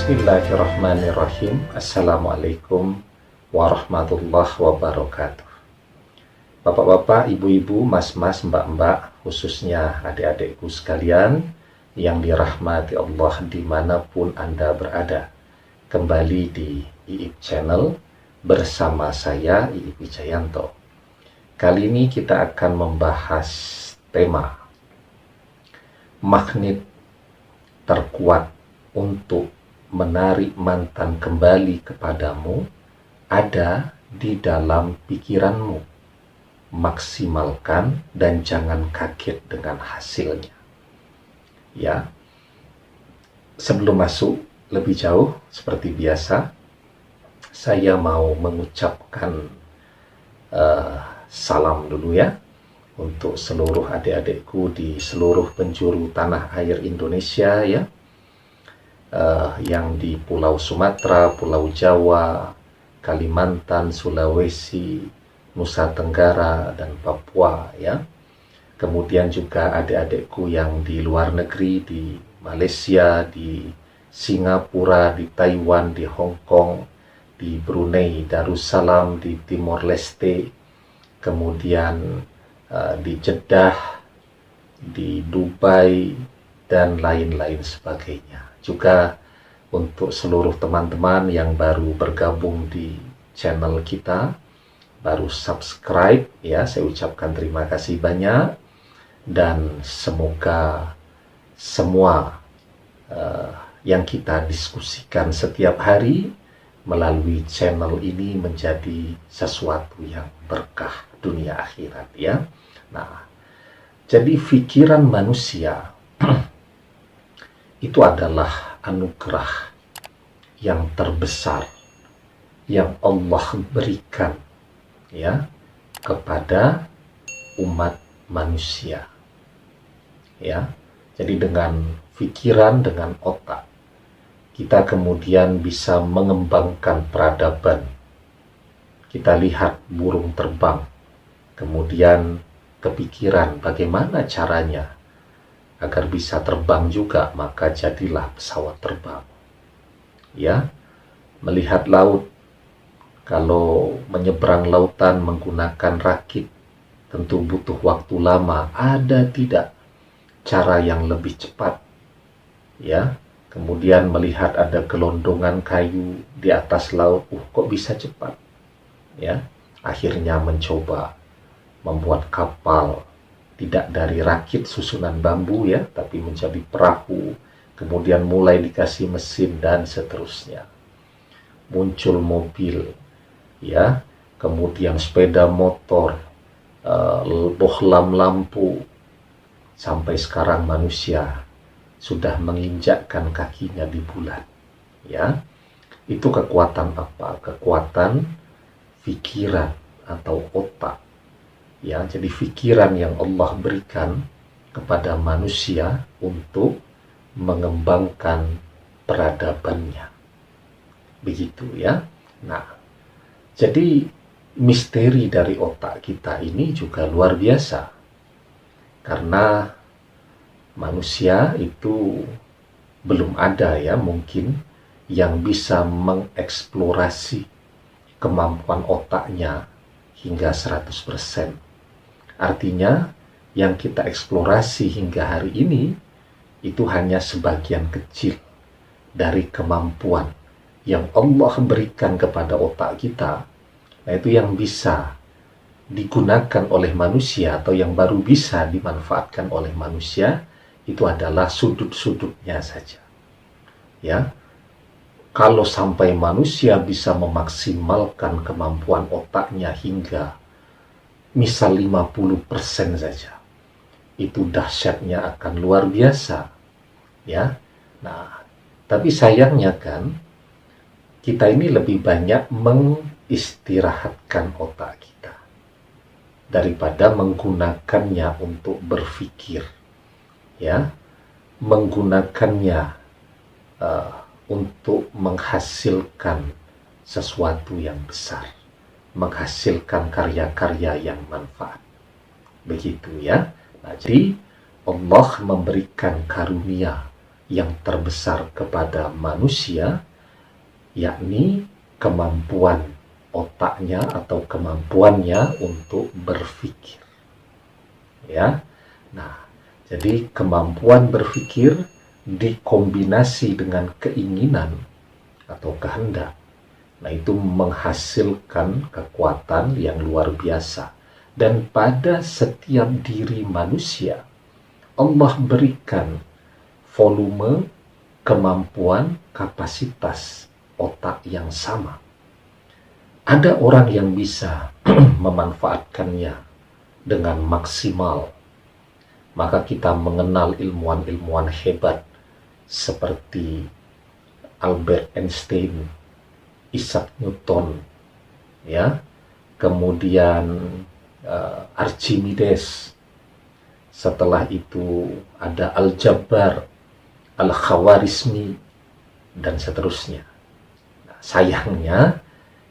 Bismillahirrahmanirrahim. Assalamualaikum warahmatullahi wabarakatuh. Bapak-bapak, ibu-ibu, mas-mas, mbak-mbak, khususnya adik-adikku sekalian yang dirahmati Allah dimanapun Anda berada. Kembali di IIP Channel bersama saya, IIP Wijayanto. Kali ini kita akan membahas tema magnet terkuat untuk menarik mantan kembali kepadamu ada di dalam pikiranmu. Maksimalkan dan jangan kaget dengan hasilnya. Ya, sebelum masuk lebih jauh, seperti biasa, saya mau mengucapkan salam dulu ya untuk seluruh adik-adikku di seluruh penjuru tanah air Indonesia ya. Yang di Pulau Sumatera, Pulau Jawa, Kalimantan, Sulawesi, Nusa Tenggara, dan Papua ya. Kemudian juga adik-adikku yang di luar negeri, di Malaysia, di Singapura, di Taiwan, di Hong Kong, di Brunei Darussalam, di Timor Leste, kemudian di Jeddah, di Dubai, dan lain-lain sebagainya. Juga untuk seluruh teman-teman yang baru bergabung di channel kita, baru subscribe ya, saya ucapkan terima kasih banyak, dan semoga semua yang kita diskusikan setiap hari melalui channel ini menjadi sesuatu yang berkah dunia akhirat ya. Nah, jadi pikiran manusia itu adalah anugerah yang terbesar yang Allah berikan ya kepada umat manusia. Ya. Jadi dengan pikiran, dengan otak, kita kemudian bisa mengembangkan peradaban. Kita lihat burung terbang, kemudian kepikiran bagaimana caranya agar bisa terbang juga, maka jadilah pesawat terbang. Ya, melihat laut, kalau menyeberang lautan menggunakan rakit tentu butuh waktu lama. Ada tidak cara yang lebih cepat? Ya, kemudian melihat ada gelondongan kayu di atas laut, kok bisa cepat? Ya, akhirnya mencoba membuat kapal, tidak dari rakit susunan bambu ya, tapi menjadi perahu, kemudian mulai dikasih mesin dan seterusnya. Muncul mobil ya, kemudian sepeda motor, bohlam lampu, sampai sekarang manusia sudah menginjakkan kakinya di bulan ya. Itu kekuatan apa? Kekuatan pikiran atau otak. Ya, jadi pikiran yang Allah berikan kepada manusia untuk mengembangkan peradabannya. Begitu ya. Nah, jadi misteri dari otak kita ini juga luar biasa. Karena manusia itu belum ada ya mungkin yang bisa mengeksplorasi kemampuan otaknya hingga 100%. Artinya, yang kita eksplorasi hingga hari ini itu hanya sebagian kecil dari kemampuan yang Allah berikan kepada otak kita. Nah, itu yang bisa digunakan oleh manusia atau yang baru bisa dimanfaatkan oleh manusia, itu adalah sudut-sudutnya saja. Ya. Kalau sampai manusia bisa memaksimalkan kemampuan otaknya hingga misal 50% saja, itu dahsyatnya akan luar biasa ya. Nah, tapi sayangnya kan kita ini lebih banyak mengistirahatkan otak kita daripada menggunakannya untuk berpikir ya, menggunakannya untuk menghasilkan sesuatu yang besar, menghasilkan karya-karya yang manfaat. Begitu ya. Nah, jadi Allah memberikan karunia yang terbesar kepada manusia, yakni kemampuan otaknya atau kemampuannya untuk berpikir. Ya. Nah, jadi kemampuan berpikir dikombinasi dengan keinginan atau kehendak. Nah, itu menghasilkan kekuatan yang luar biasa. Dan pada setiap diri manusia, Allah berikan volume, kemampuan, kapasitas otak yang sama. Ada orang yang bisa memanfaatkannya dengan maksimal. Maka kita mengenal ilmuwan-ilmuwan hebat seperti Albert Einstein, Isaac Newton, ya, kemudian Archimedes. Setelah itu ada Al-Jabbar, Al-Khawarizmi, dan seterusnya. Nah, sayangnya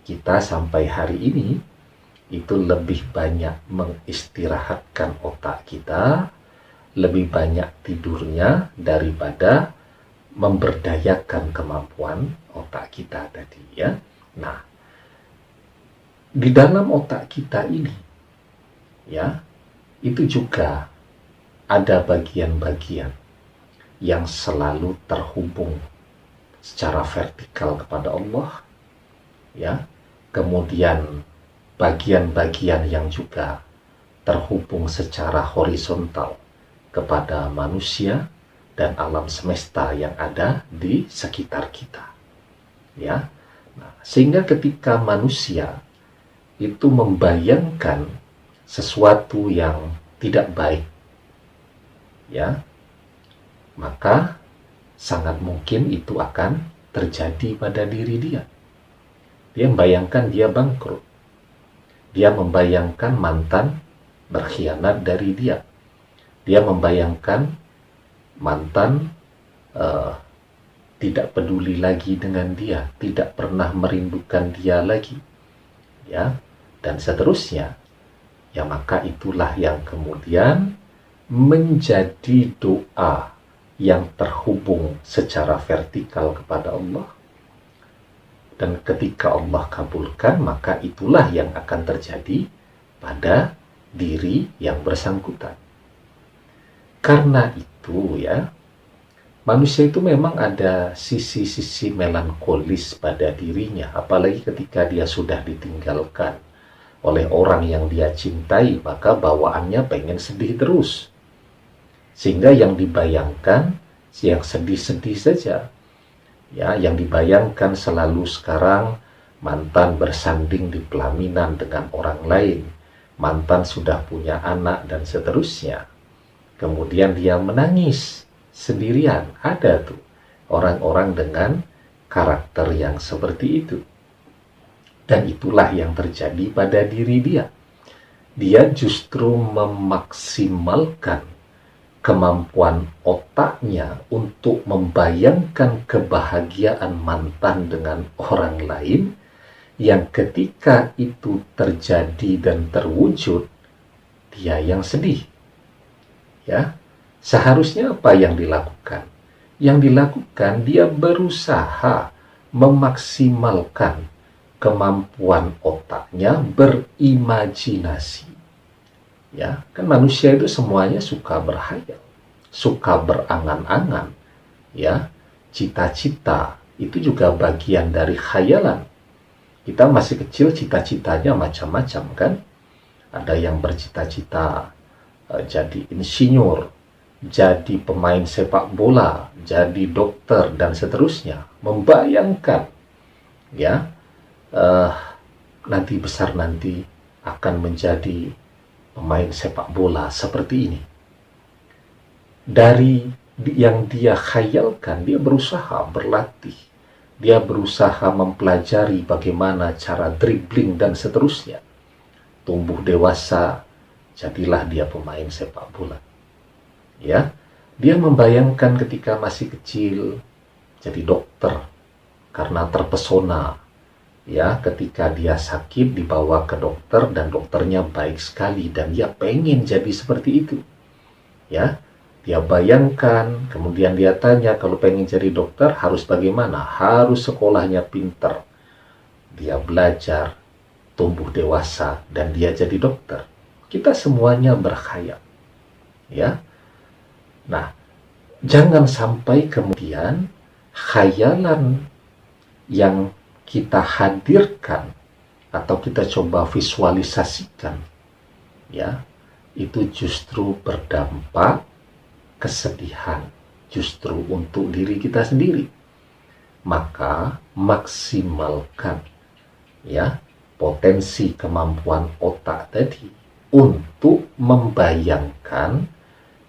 kita sampai hari ini itu lebih banyak mengistirahatkan otak kita, lebih banyak tidurnya daripada memberdayakan kemampuan otak kita tadi, ya. Nah, di dalam otak kita ini, ya, itu juga ada bagian-bagian yang selalu terhubung secara vertikal kepada Allah, ya. Kemudian bagian-bagian yang juga terhubung secara horizontal kepada manusia dan alam semesta yang ada di sekitar kita, ya. Nah, sehingga ketika manusia itu membayangkan sesuatu yang tidak baik, ya, maka sangat mungkin itu akan terjadi pada diri dia. Dia membayangkan dia bangkrut. Dia membayangkan mantan berkhianat dari dia. Dia membayangkan mantan tidak peduli lagi dengan dia, tidak pernah merindukan dia lagi, ya, dan seterusnya. Ya, maka itulah yang kemudian menjadi doa yang terhubung secara vertikal kepada Allah. Dan ketika Allah kabulkan, maka itulah yang akan terjadi pada diri yang bersangkutan. Karena itu, ya, manusia itu memang ada sisi-sisi melankolis pada dirinya, apalagi ketika dia sudah ditinggalkan oleh orang yang dia cintai, maka bawaannya pengen sedih terus. Sehingga yang dibayangkan, yang sedih-sedih saja. Ya, yang dibayangkan selalu sekarang mantan bersanding di pelaminan dengan orang lain, mantan sudah punya anak dan seterusnya. Kemudian dia menangis sendirian. Ada tuh orang-orang dengan karakter yang seperti itu. Dan itulah yang terjadi pada diri dia. Dia justru memaksimalkan kemampuan otaknya untuk membayangkan kebahagiaan mantan dengan orang lain, yang ketika itu terjadi dan terwujud, dia yang sedih. Ya, seharusnya apa yang dilakukan? Yang dilakukan, dia berusaha memaksimalkan kemampuan otaknya berimajinasi. Ya, kan manusia itu semuanya suka berhayal, suka berangan-angan, ya. Cita-cita itu juga bagian dari khayalan. Kita masih kecil, cita-citanya macam-macam, kan? Ada yang bercita-cita jadi insinyur, jadi pemain sepak bola, jadi dokter dan seterusnya. Membayangkan, ya, nanti besar nanti akan menjadi pemain sepak bola seperti ini. Dari yang dia khayalkan, dia berusaha berlatih, dia berusaha mempelajari bagaimana cara dribbling dan seterusnya. Tumbuh dewasa, jadilah dia pemain sepak bola. Ya, dia membayangkan ketika masih kecil jadi dokter karena terpesona. Ya, ketika dia sakit dibawa ke dokter dan dokternya baik sekali dan dia pengen jadi seperti itu. Ya, Dia bayangkan, kemudian dia tanya, kalau pengen jadi dokter harus bagaimana? Harus sekolahnya pinter. Dia belajar, tumbuh dewasa, dan dia jadi dokter. Kita semuanya berkhayal. Ya. Nah, jangan sampai kemudian khayalan yang kita hadirkan atau kita coba visualisasikan, ya, itu justru berdampak kesedihan justru untuk diri kita sendiri. Maka maksimalkan, ya, potensi kemampuan otak tadi untuk membayangkan,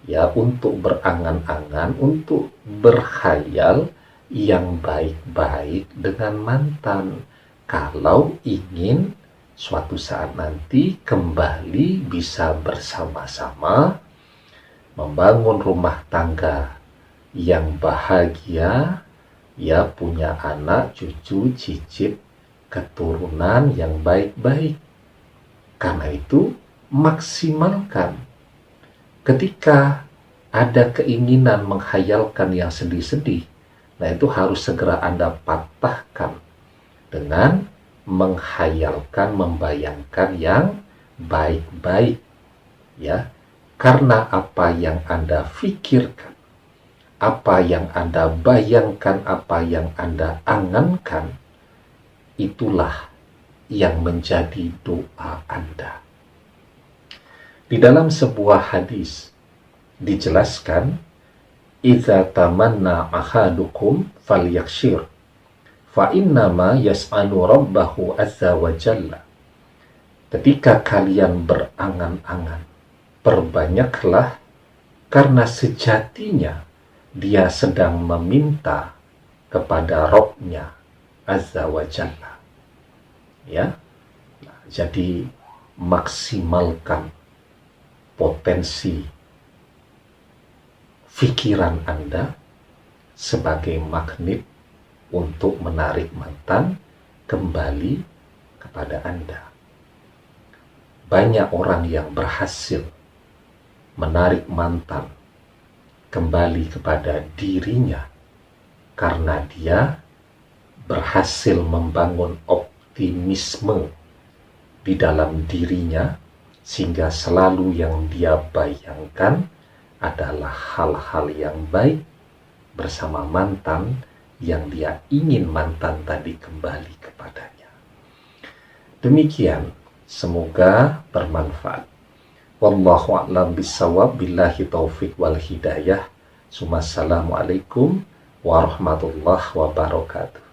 ya, untuk berangan-angan, untuk berkhayal yang baik-baik dengan mantan, kalau ingin suatu saat nanti kembali bisa bersama-sama membangun rumah tangga yang bahagia, ya, punya anak, cucu, cicit, keturunan yang baik-baik. Karena itu maksimalkan. Ketika ada keinginan menghayalkan yang sedih-sedih, nah itu harus segera Anda patahkan dengan menghayalkan, membayangkan yang baik-baik, ya. Karena apa yang Anda pikirkan, apa yang Anda bayangkan, apa yang Anda angankan, itulah yang menjadi doa Anda. Di dalam sebuah hadis dijelaskan, "Idza tamanna ahadukum falyakshir, fa innama yas'alu rabbahu azza wa jalla." Ketika kalian berangan-angan, perbanyaklah, karena sejatinya dia sedang meminta kepada Rabb-Nya azza wa jalla. Ya. Nah, jadi maksimalkan potensi pikiran Anda sebagai magnet untuk menarik mantan kembali kepada Anda. Banyak orang yang berhasil menarik mantan kembali kepada dirinya karena dia berhasil membangun optimisme di dalam dirinya, sehingga selalu yang dia bayangkan adalah hal-hal yang baik bersama mantan yang dia ingin mantan tadi kembali kepadanya. Demikian, semoga bermanfaat. Wallahu a'lam bishawab, billahi taufik wal hidayah. Assalamualaikum warahmatullahi wabarakatuh.